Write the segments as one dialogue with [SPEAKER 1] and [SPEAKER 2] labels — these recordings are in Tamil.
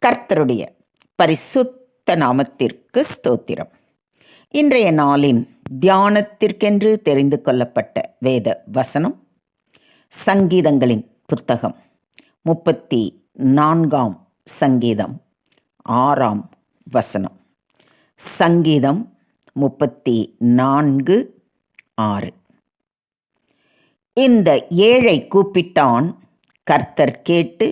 [SPEAKER 1] கர்த்தருடைய பரிசுத்த நாமத்திற்கு ஸ்தோத்திரம். இன்றைய நாளின் தியானத்திற்கென்று தெரிந்து கொள்ளப்பட்ட வேத வசனம் சங்கீதங்களின் புத்தகம் 34 சங்கீதம் 6 வசனம். சங்கீதம் 34:6. இந்த ஏழை கூப்பிட்டான், கர்த்தர் கேட்டு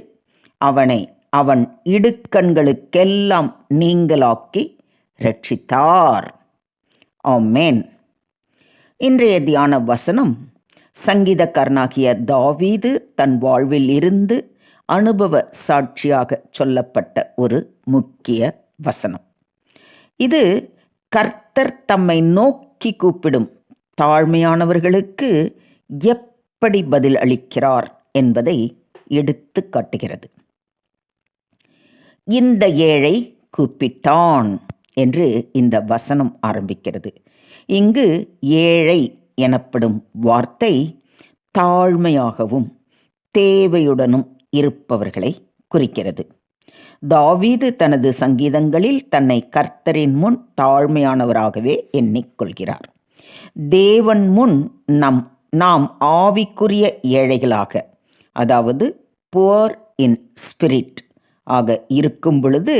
[SPEAKER 1] அவனை அவன் இடுக்கண்களுக்கெல்லாம் நீங்களாக்கி ரட்சித்தார். ஆமென். இன்றைய தியான வசனம் சங்கீதக்காரனாகிய தாவீது தன் வாழ்வில் இருந்து அனுபவ சாட்சியாக சொல்லப்பட்ட ஒரு முக்கிய வசனம். இது கர்த்தர் தம்மை நோக்கி கூப்பிடும் தாழ்மையானவர்களுக்கு எப்படி பதில் அளிக்கிறார் என்பதை எடுத்து காட்டுகிறது. இந்த ஏழை கூப்பிட்டான் என்று இந்த வசனம் ஆரம்பிக்கிறது. இங்கு ஏழை எனப்படும் வார்த்தை தாழ்மையாகவும் தேவையுடனும் இருப்பவர்களை குறிக்கிறது. தாவீது தனது சங்கீதங்களில் தன்னை கர்த்தரின் முன் தாழ்மையானவராகவே எண்ணிக்கொள்கிறார். தேவன் முன் நாம் ஆவிக்குரிய ஏழைகளாக, அதாவது புவர் இன் ஸ்பிரிட் ஆக இருக்கும் பொழுது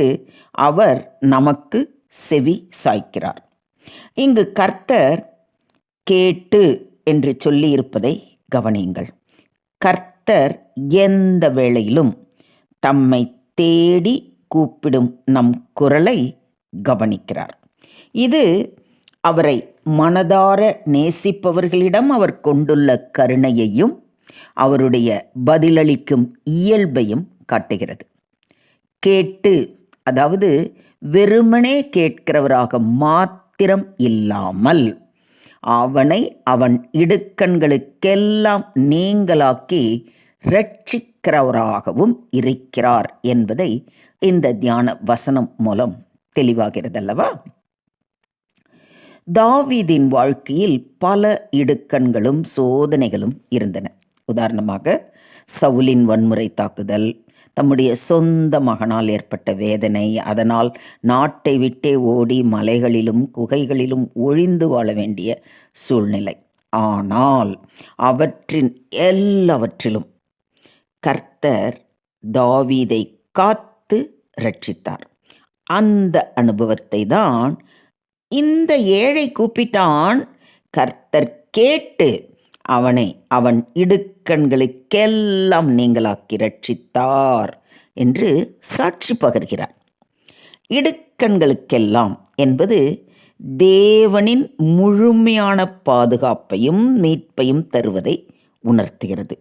[SPEAKER 1] அவர் நமக்கு செவி சாய்க்கிறார். இங்கு கர்த்தர் கேட்டு என்று சொல்லியிருப்பதை கவனியுங்கள். கர்த்தர் எந்த வேளையிலும் தம்மை தேடி கூப்பிடும் நம் குரலை கவனிக்கிறார். இது அவரை மனதார நேசிப்பவர்களிடம் அவர் கொண்டுள்ள கருணையையும் அவருடைய பதிலளிக்கும் இயல்பையும் காட்டுகிறது. கேட்டு, அதாவது வெறுமனே கேட்கிறவராக மாத்திரம் இல்லாமல் அவனை அவன் இடுக்கண்களுக்கெல்லாம் நீங்களாக்கி ரட்சிக்கிறவராகவும் இருக்கிறார் என்பதை இந்த தியான வசனம் மூலம் தெளிவாகிறதல்லவா? தாவீதின் வாழ்க்கையில் பல இடுக்கண்களும் சோதனைகளும் இருந்தன. உதாரணமாக சவுலின் வன்முறை தாக்குதல், தம்முடைய சொந்த மகனால் ஏற்பட்ட வேதனை, அதனால் நாட்டை விட்டே ஓடி மலைகளிலும் குகைகளிலும் ஒழிந்து வாழ வேண்டிய சூழ்நிலை. ஆனால் அவற்றின் எல்லாவற்றிலும் கர்த்தர் தாவீதை காத்து ரட்சித்தார். அந்த அனுபவத்தை தான் இந்த ஏழை கூப்பிட்டான், கர்த்தர் கேட்டு அவனை அவன் இடுக்கண்களுக்கெல்லாம் நீங்களாக்கி ரட்சித்தார் என்று சாட்சி பகர்கிறார். இடுக்கண்களுக்கெல்லாம் என்பது தேவனின் முழுமையான பாதுகாப்பையும் மீட்பையும் தருவதை உணர்த்துகிறது.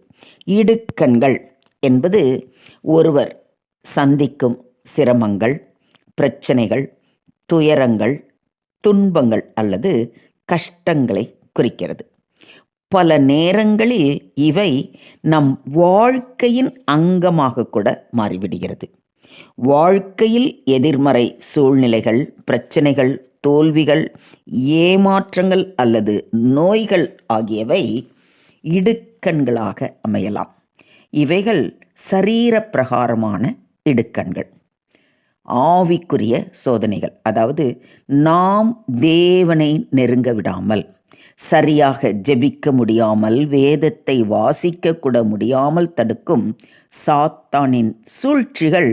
[SPEAKER 1] இடுக்கண்கள் என்பது ஒருவர் சந்திக்கும் சிரமங்கள், பிரச்சனைகள், துயரங்கள், துன்பங்கள் அல்லது கஷ்டங்களை குறிக்கிறது. பல நேரங்களில் இவை நம் வாழ்க்கையின் அங்கமாக கூட மாறிவிடுகிறது. வாழ்க்கையில் எதிர்மறை சூழ்நிலைகள், பிரச்சனைகள், தோல்விகள், ஏமாற்றங்கள் அல்லது நோய்கள் ஆகியவை இடுக்கண்களாக அமையலாம். இவைகள் சரீர பிரகாரமான இடுக்கண்கள். ஆவிக்குரிய சோதனைகள், அதாவது நாம் தேவனை நெருங்க விடாமல், சரியாக ஜெபிக்க முடியாமல், வேதத்தை வாசிக்க கூட முடியாமல் தடுக்கும் சாத்தானின் சூழ்ச்சிகள்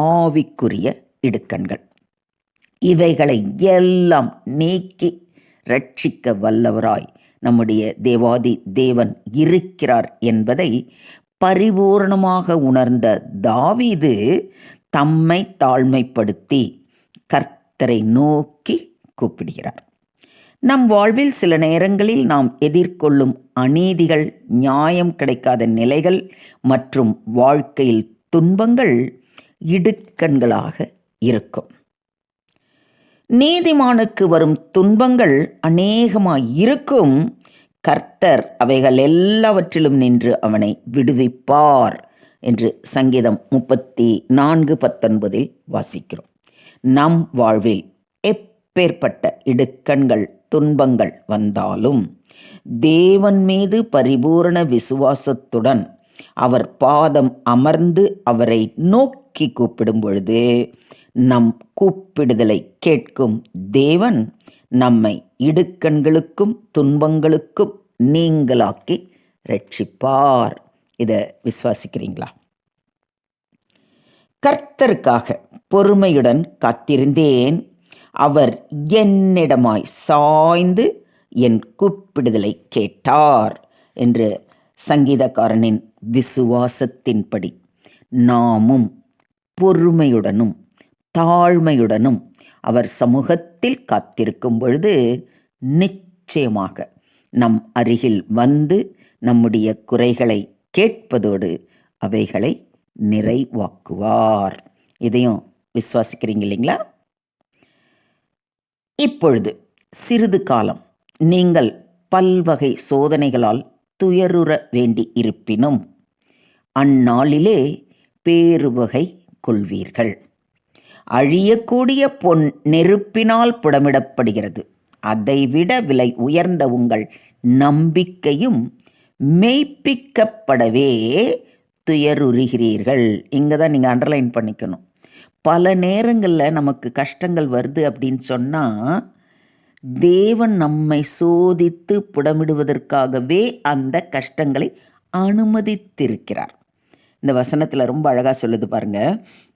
[SPEAKER 1] ஆவிக்குரிய இடுக்கண்கள். இவைகளை எல்லாம் நீக்கி ரட்சிக்க வல்லவராய் நம்முடைய தேவாதி தேவன் இருக்கிறார் என்பதை பரிபூர்ணமாக உணர்ந்த தாவீது தம்மை தாழ்மைப்படுத்தி கர்த்தரை நோக்கி கூப்பிடுகிறார். நம் வாழ்வில் சில நேரங்களில் நாம் எதிர்கொள்ளும் அநீதிகள், நியாயம் கிடைக்காத நிலைகள் மற்றும் வாழ்க்கையில் துன்பங்கள் இடுக்கண்களாக இருக்கும். நீதிமானுக்கு வரும் துன்பங்கள் அநேகமாய் இருக்கும். கர்த்தர் அவைகள் எல்லாவற்றிலும் நின்று அவனை விடுவிப்பார் என்று சங்கீதம் 34:19 வாசிக்கிறோம். நம் வாழ்வில் எப்பேற்பட்ட இடுக்கண்கள், துன்பங்கள் வந்தாலும் தேவன் மீது பரிபூரண விசுவாசத்துடன் அவர் பாதம் அமர்ந்து அவரை நோக்கி நோக்கி கூப்பிடும் பொழுது நம் கூப்பிடுதலை கேட்கும் தேவன் நம்மை இடுக்கண்களுக்கும் துன்பங்களுக்கும் நீங்களாக்கி ரட்சிப்பார். இதை விசுவாசிக்கிறீங்களா? கர்த்தருக்காக பொறுமையுடன் காத்திருந்தேன். அவர் என்னிடமாய் சாய்ந்து என் கூப்பிடுதலை கேட்டார் என்று சங்கீதக்காரனின் விசுவாசத்தின்படி நாமும் பொறுமையுடனும் தாழ்மையுடனும் அவர் சமூகத்தில் காத்திருக்கும் பொழுது நிச்சயமாக நம் அருகில் வந்து நம்முடைய குறைகளை கேட்பதோடு அவைகளை நிறைவாக்குவார். இதையும் விசுவாசிக்கிறீங்க இல்லைங்களா? இப்பொழுது சிறிது காலம் நீங்கள் பல்வகை சோதனைகளால் துயருற வேண்டி இருப்பினும் அந்நாளிலே பேருவகை கொள்வீர்கள். அழியக்கூடிய பொன் நெருப்பினால் புடமிடப்படுகிறது. அதைவிட விலை உயர்ந்த உங்கள் நம்பிக்கையும் மெய்ப்பிக்கப்படவே துயருறுகிறீர்கள். இங்கே தான் நீங்கள் அண்டர்லைன் பண்ணிக்கணும். பல நேரங்களில் நமக்கு கஷ்டங்கள் வருது அப்படின்னு சொன்னால் தேவன் நம்மை சோதித்து புடமிடுவதற்காகவே அந்த கஷ்டங்களை அனுமதித்திருக்கிறார். இந்த வசனத்தில் ரொம்ப அழகாக சொல்லுது பாருங்க.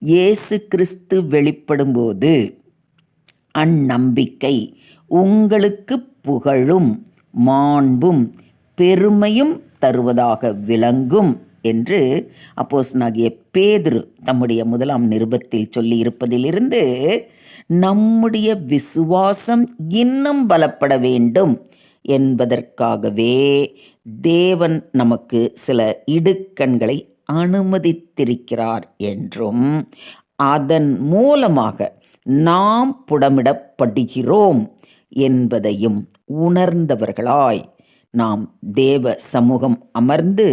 [SPEAKER 1] இயேசு கிறிஸ்து வெளிப்படும்போது அந்நம்பிக்கை உங்களுக்கு புகழும் மாண்பும் பெருமையும் தருவதாக விளங்கும் என்று அப்போஸ்தலனாகிய பேதுரு தம்முடைய 1ஆம் நிருபத்தில் சொல்லி இருப்பதிலிருந்து நம்முடைய விசுவாசம் இன்னும் பலப்பட வேண்டும் என்பதற்காகவே தேவன் நமக்கு சில இடுக்கண்களை அனுமதித்திருக்கிறார் என்றும் அதன் மூலமாக நாம் புடமிடப்படுகிறோம் என்பதையும் உணர்ந்தவர்களாய் நாம் தேவ சமூகம் அமர்ந்து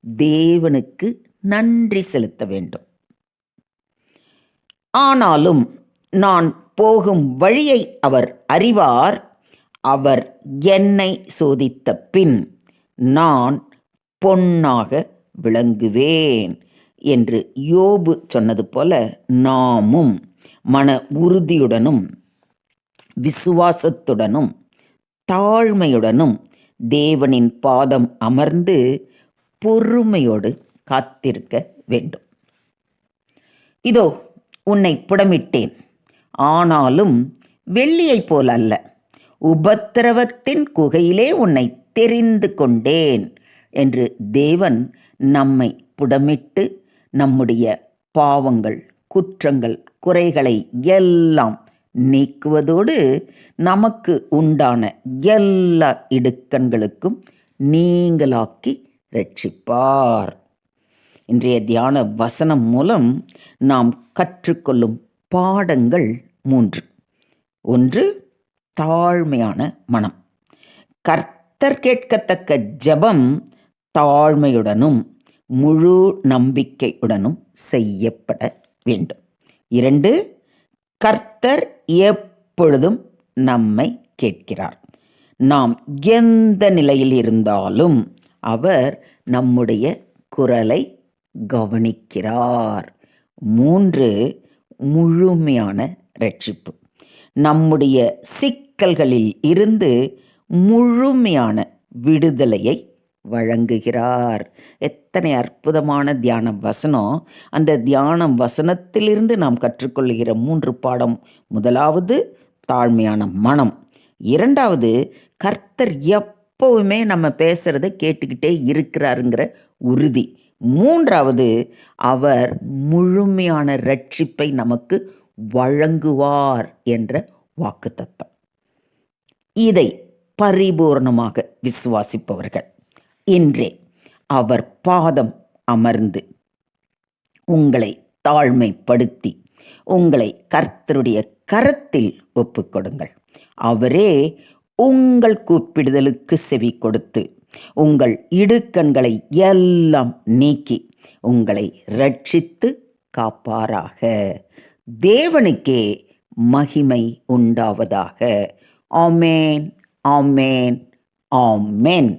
[SPEAKER 1] தேவனுக்கு நன்றி செலுத்த வேண்டும். ஆனாலும் நான் போகும் வழியை அவர் அறிவார். அவர் என்னை சோதித்த பின் நான் பொன்னாக விளங்குவேன் என்று யோபு சொன்னது போல நாமும் மன உறுதியுடனும் விசுவாசத்துடனும் தாழ்மையுடனும் தேவனின் பாதம் அமர்ந்து பொறுமையோடு காத்திருக்க வேண்டும். இதோ உன்னை புடமிட்டேன், ஆனாலும் வெள்ளியைப் போல் அல்ல, உபத்திரவத்தின் குகையிலே உன்னை தெரிந்து கொண்டேன் என்று தேவன் நம்மை புடமிட்டு நம்முடைய பாவங்கள் குற்றங்கள் குறைகளை எல்லாம் நீக்குவதோடு நமக்கு உண்டான எல்லா இடுக்கண்களுக்கும் நீங்களாக்கி ரட்சிப்பார். இன்றைய தியான வசனம் மூலம் நாம் கற்றுக்கொள்ளும் பாடங்கள் 3. 1. தாழ்மையான மனம். கர்த்தர் கேட்கத்தக்க ஜெபம் தாழ்மையுடனும் முழு நம்பிக்கையுடனும் செய்யப்பட வேண்டும். 2. கர்த்தர் எப்பொழுதும் நம்மை கேட்கிறார். நாம் எந்த நிலையில் இருந்தாலும் அவர் நம்முடைய குரலை கவனிக்கிறார். 3. முழுமையான ரட்சிப்பு. நம்முடைய சிக்கல்களில் இருந்து முழுமையான விடுதலையை வழங்குகிறார். எத்தனை அற்புதமான தியான வசனம்! அந்த தியான வசனத்திலிருந்து நாம் கற்றுக்கொள்ளுகிற 3 பாடம். 1வது தாழ்மையான மனம். 2வது கர்த்தர் எப்பவுமே நம்ம பேசுகிறத கேட்டுக்கிட்டே இருக்கிறாருங்கிற உறுதி. 3வது அவர் முழுமையான ரட்சிப்பை நமக்கு வழங்குவார் என்ற வாக்குத்தத்தம். இதை பரிபூர்ணமாக விசுவாசிப்பவர்கள் இன்றே அவர் பாதம் அமர்ந்து உங்களை தாழ்மைப்படுத்தி உங்களை கர்த்தருடைய கரத்தில் ஒப்புக்கொடுங்கள். அவரே உங்கள் கூப்பிடுதலுக்கு செவி கொடுத்து உங்கள் இடுக்கண்களை எல்லாம் நீக்கி உங்களை ரட்சித்து காப்பாராக. தேவனுக்கே மகிமை உண்டாவதாக. ஆமேன், ஆமேன், ஆமேன்.